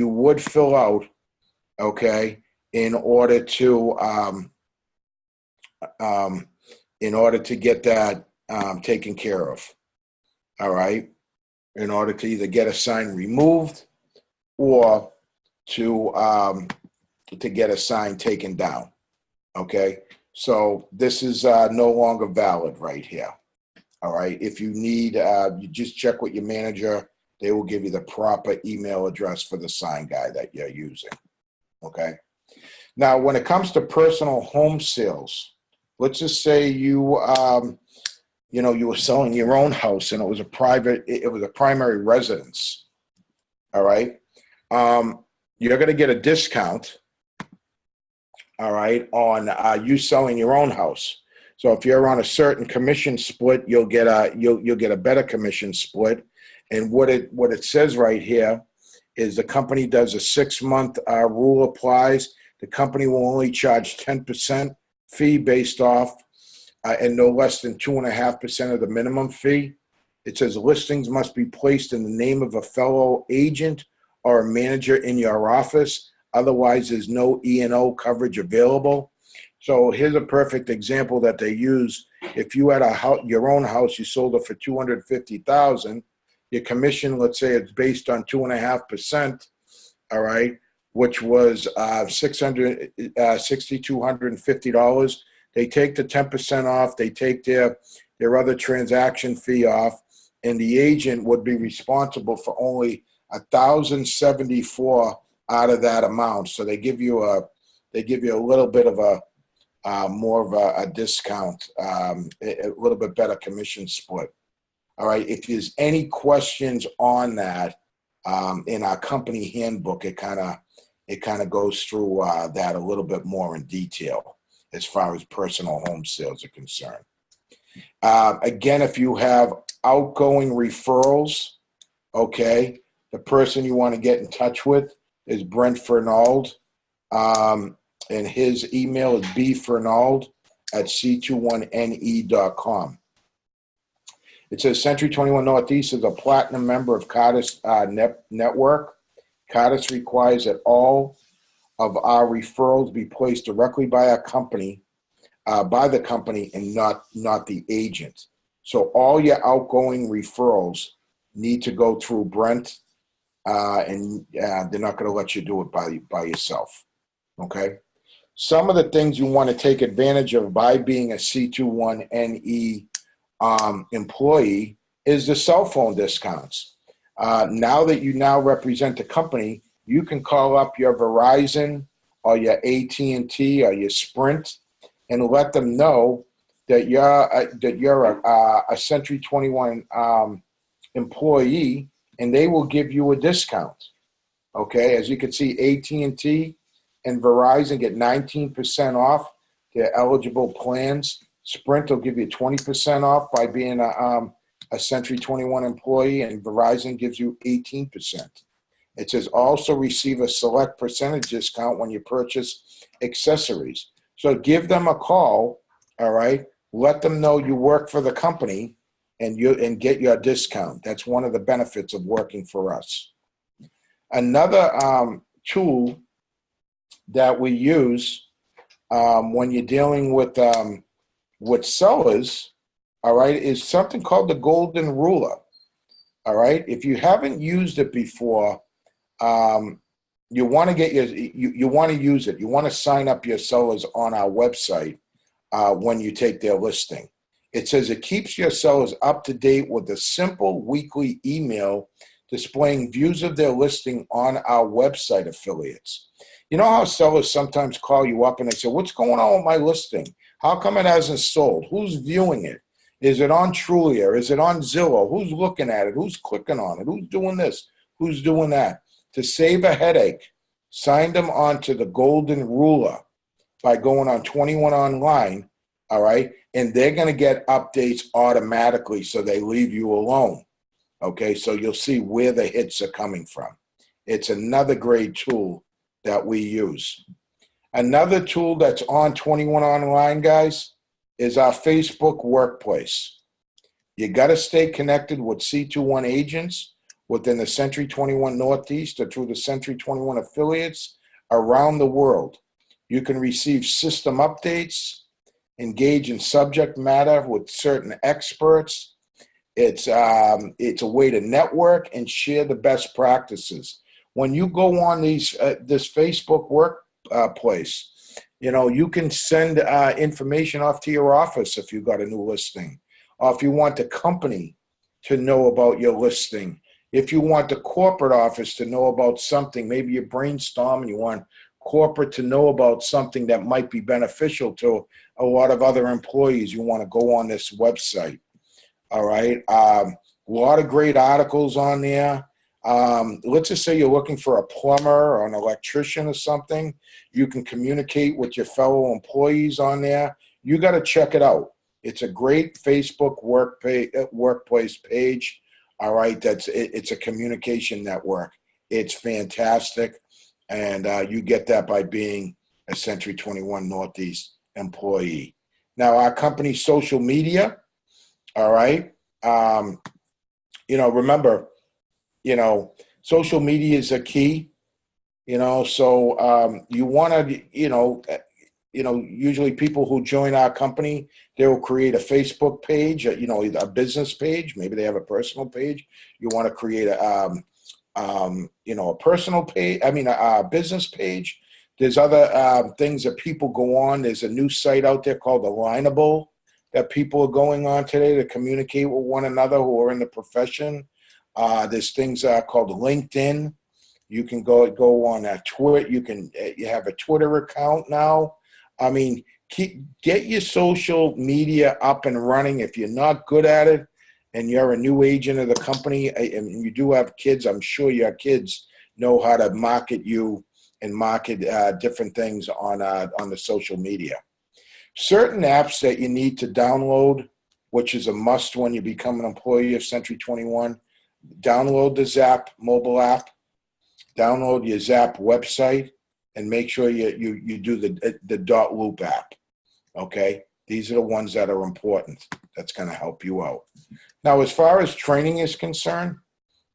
would fill out, okay, in order to get that taken care of. All right, in order to either get a sign removed or to get a sign taken down. Okay, so this is no longer valid right here. All right, if you need, you just check with your manager. They will give you the proper email address for the sign guy that you're using. Okay. Now, when it comes to personal home sales, let's just say you were selling your own house and it was a primary residence. All right. You're going to get a discount. All right, on you selling your own house. So if you're on a certain commission split, you'll get a better commission split. And what it says right here is the company does a 6-month rule applies. The company will only charge 10% fee based off and no less than 2.5% of the minimum fee. It says listings must be placed in the name of a fellow agent or a manager in your office. Otherwise, there's no E&O coverage available. So here's a perfect example that they use. If you had your own house, you sold it for $250,000. Your commission, let's say it's based on 2.5%. All right, which was $6,250. They take the 10% off. They take their other transaction fee off, and the agent would be responsible for only $1,074 out of that amount. So they give you a little bit of a more of a discount, a little bit better commission split. All right. If there's any questions on that, in our company handbook, it kind of goes through that a little bit more in detail as far as personal home sales are concerned. Again, if you have outgoing referrals, okay, the person you want to get in touch with is Brent Fernald, and his email is bfernald@c21ne.com. It says Century 21 Northeast is a platinum member of Cardis Network. Cardis requires that all of our referrals be placed directly by the company and not the agent. So all your outgoing referrals need to go through Brent, and they're not going to let you do it by yourself. Okay. Some of the things you want to take advantage of by being a C21NE employee is the cell phone discounts. Now that you now represent the company, you can call up your Verizon or your AT&T or your Sprint and let them know that you're a Century 21 employee, and they will give you a discount. Okay, as you can see, AT&T and Verizon get 19% off their eligible plans. Sprint will give you 20% off by being a Century 21 employee, and Verizon gives you 18%. It says also receive a select percentage discount when you purchase accessories. So give them a call, all right? Let them know you work for the company and get your discount. That's one of the benefits of working for us. Another tool that we use when you're dealing with sellers, all right, is something called the Golden Ruler. All right, if you haven't used it before, you want to you want to use it. You want to sign up your sellers on our website when you take their listing. It says it keeps your sellers up to date with a simple weekly email displaying views of their listing on our website affiliates. You know how sellers sometimes call you up and they say, what's going on with my listing? How come it hasn't sold? Who's viewing it? Is it on Trulia? Is it on Zillow? Who's looking at it? Who's clicking on it? Who's doing this? Who's doing that? To save a headache, sign them on to the Golden Ruler by going on 21 Online, all right? And they're going to get updates automatically, so they leave you alone, okay? So you'll see where the hits are coming from. It's another great tool that we use. Another tool that's on 21 Online, guys, is our Facebook Workplace. You got to stay connected with C21 agents within the Century 21 Northeast or through the Century 21 affiliates around the world. You can receive system updates, engage in subject matter with certain experts. It's a way to network and share the best practices. when you go on this Facebook workplace, you can send information off to your office if you got a new listing, or if you want the company to know about your listing. If you want the corporate office to know about something, maybe you brainstorm and you want corporate to know about something that might be beneficial to a lot of other employees, you want to go on this website. All right. A lot of great articles on there. Let's just say you're looking for a plumber or an electrician or something. You can communicate with your fellow employees on there. You got to check it out. It's a great Facebook workplace page. All right. It's a communication network. It's fantastic. And you get that by being a Century 21 Northeast employee. Now, our company's social media. All right. Remember, social media is a key, so you want to, usually people who join our company, they will create a Facebook page, a business page. Maybe they have a personal page. You want to create a personal page. A business page. There's other things that people go on. There's a new site out there called Alignable that people are going on today to communicate with one another who are in the profession. There's things called LinkedIn. You can go on Twitter. You have a Twitter account now. Get your social media up and running. If you're not good at it and you're a new agent of the company and you do have kids, I'm sure your kids know how to market you and market different things on the social media. Certain apps that you need to download, which is a must when you become an employee of Century 21, download the Zap mobile app, download your Zap website, and make sure you do the .loop app, okay? These are the ones that are important. That's going to help you out. Now, as far as training is concerned,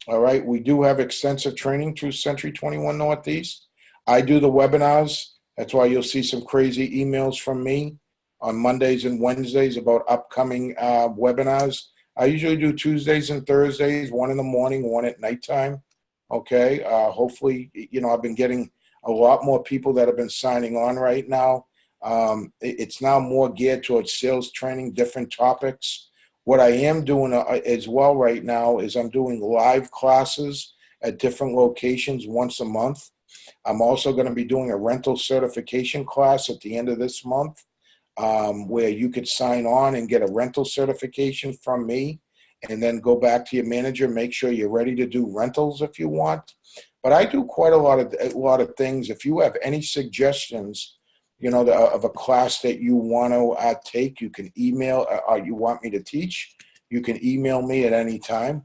all right, we do have extensive training through Century 21 Northeast. I do the webinars. That's why you'll see some crazy emails from me on Mondays and Wednesdays about upcoming webinars. I usually do Tuesdays and Thursdays, one in the morning, one at nighttime. Okay. Hopefully, I've been getting a lot more people that have been signing on right now. It's now more geared towards sales training, different topics. What I am doing as well right now is I'm doing live classes at different locations once a month. I'm also going to be doing a rental certification class at the end of this month, where you could sign on and get a rental certification from me and then go back to your manager, make sure you're ready to do rentals if you want. But I do quite a lot of things. If you have any suggestions, of a class that you want to take, you can email, or you want me to teach, you can email me at any time.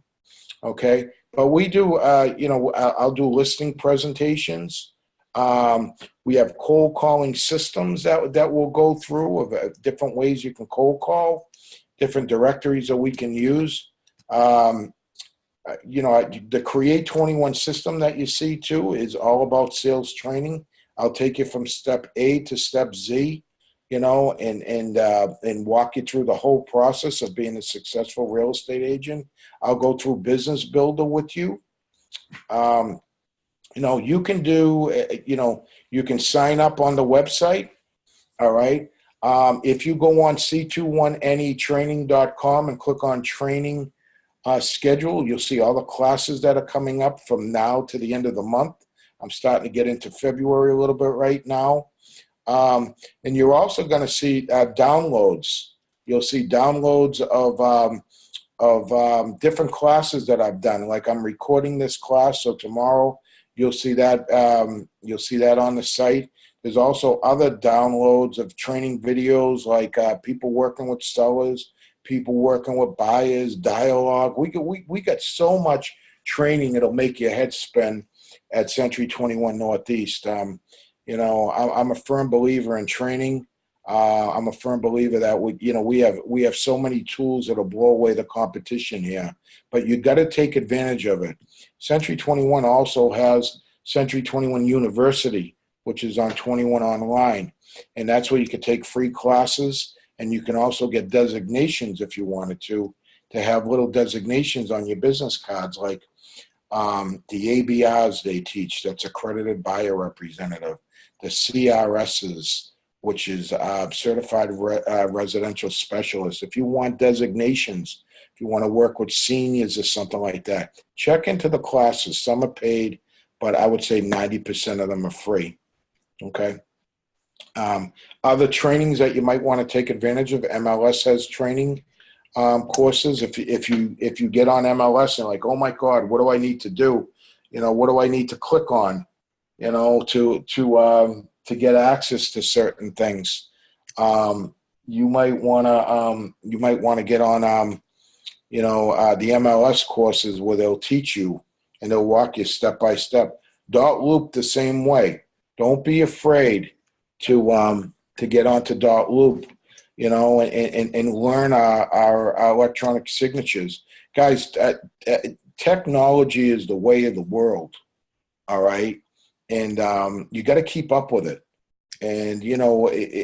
Okay. But we do, I'll do listing presentations. We have cold calling systems that we'll go through of different ways you can cold call, different directories that we can use. The Create 21 system that you see too is all about sales training. I'll take you from step A to step Z, and walk you through the whole process of being a successful real estate agent. I'll go through Business Builder with you. You can do, you can sign up on the website. All right. If you go on c21netraining.com and click on training schedule, you'll see all the classes that are coming up from now to the end of the month. I'm starting to get into February a little bit right now. And you're also going to see downloads. You'll see downloads of different classes that I've done. Like I'm recording this class, so tomorrow you'll see that on the site. There's also other downloads of training videos, like people working with sellers, people working with buyers, dialogue. We got so much training it'll make your head spin at Century 21 Northeast. I'm a firm believer in training. I'm a firm believer that we have so many tools that'll blow away the competition here, but you got to take advantage of it. Century 21 also has Century 21 University, which is on 21 Online, and that's where you can take free classes, and you can also get designations if you wanted to have little designations on your business cards, like the ABRs they teach, that's accredited buyer representative, the CRSs, which is certified residential specialist. If you want designations, if you want to work with seniors or something like that, check into the classes. Some are paid, but I would say 90% of them are free. Okay. Other trainings that you might want to take advantage of, MLS has training courses. If you get on MLS and like, oh my God, what do I need to do? What do I need to click on? To get access to certain things. You might want to get on the MLS courses where they'll teach you and they'll walk you step by step. Dot Loop the same way. Don't be afraid to get onto Dot Loop, and learn our electronic signatures. Guys, technology is the way of the world, all right? And you got to keep up with it. And,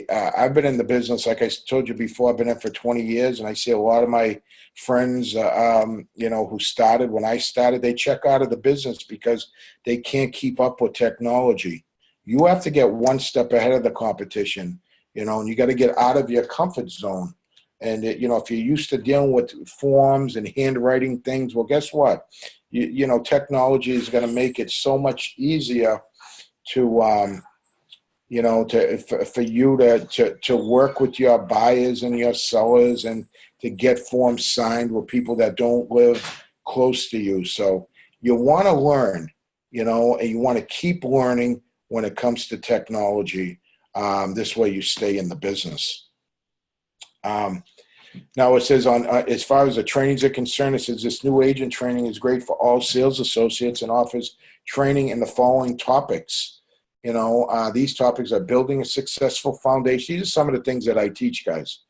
I've been in the business, like I told you before, I've been in for 20 years, and I see a lot of my friends, who started when I started, they check out of the business because they can't keep up with technology. You have to get one step ahead of the competition, and you got to get out of your comfort zone. And, if you're used to dealing with forms and handwriting things, well, guess what? Technology is going to make it so much easier to, for you to work with your buyers and your sellers and to get forms signed with people that don't live close to you. So you want to learn, and you want to keep learning when it comes to technology. This way you stay in the business. Now it says as far as the trainings are concerned, it says this new agent training is great for all sales associates and offers training in the following topics. These topics are building a successful foundation. These are some of the things that I teach, guys.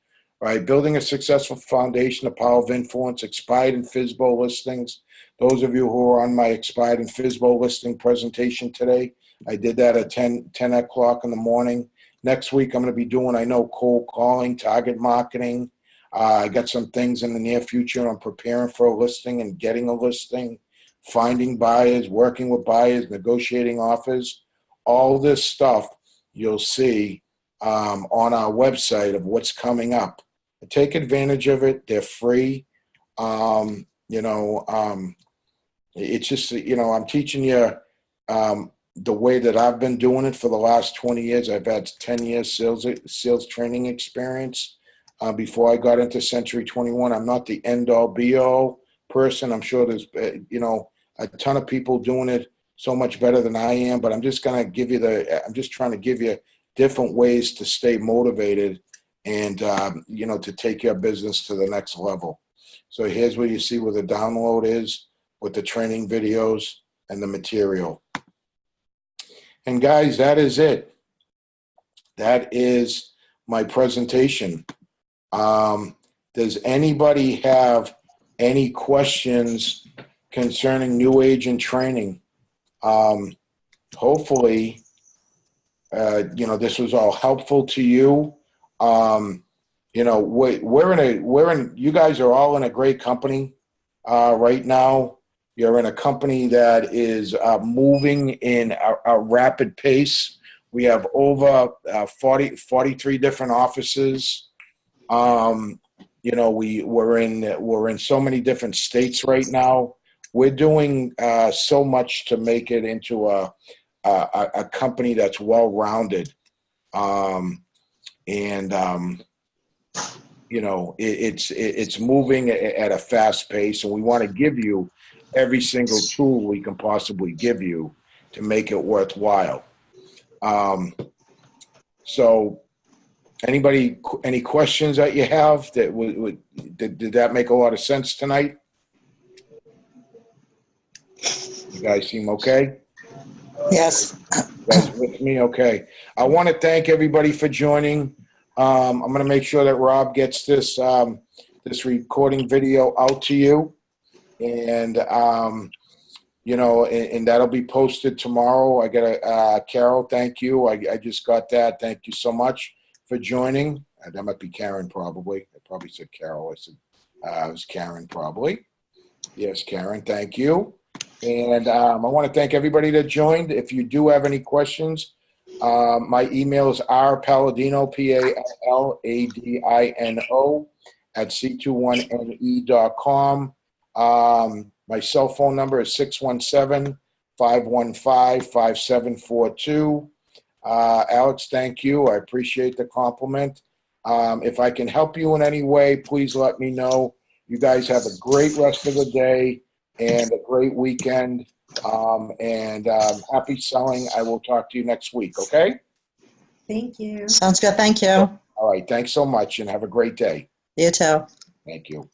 Right? Building a successful foundation, the power of influence, expired and FSBO listings. Those of you who are on my expired and FSBO listing presentation today, I did that at 10 o'clock in the morning. Next week, I'm going to be doing, cold calling, target marketing. I got some things in the near future. I'm preparing for a listing and getting a listing, finding buyers, working with buyers, negotiating offers. All this stuff you'll see on our website of what's coming up. Take advantage of it. They're free. It's just, I'm teaching you the way that I've been doing it for the last 20 years. I've had 10 years sales training experience before I got into Century 21. I'm not the end-all, be-all person. I'm sure there's, a ton of people doing it so much better than I am, but I'm just trying to give you different ways to stay motivated and, to take your business to the next level. So here's where you see where the download is with the training videos and the material. And guys, that is it. That is my presentation. Does anybody have any questions concerning new agent training? Hopefully, this was all helpful to you. You guys are all in a great company right now. You're in a company that is moving in a rapid pace. We have over 43 different offices. We're in so many different states right now. We're doing so much to make it into a company that's well-rounded. It's moving at a fast pace, and we want to give you every single tool we can possibly give you to make it worthwhile. So anybody, any questions that you have that did that make a lot of sense tonight? You guys seem okay? Yes. You guys with me? Okay. I want to thank everybody for joining. I'm going to make sure that Rob gets this recording video out to you, and and that'll be posted tomorrow. I got Carol. Thank you. I just got that. Thank you so much for joining. That might be Karen, probably. I probably said Carol. I said it was Karen, probably. Yes, Karen. Thank you. And I want to thank everybody that joined. If you do have any questions, my email is rpaladino, PALLADINO, at c21ne.com. My cell phone number is 617-515-5742. Alex, thank you. I appreciate the compliment. If I can help you in any way, please let me know. You guys have a great rest of the day and a great weekend. Happy selling. I will talk to you next week, okay? Thank you. Sounds good. Thank you. All right. Thanks so much and have a great day. You too. Thank you.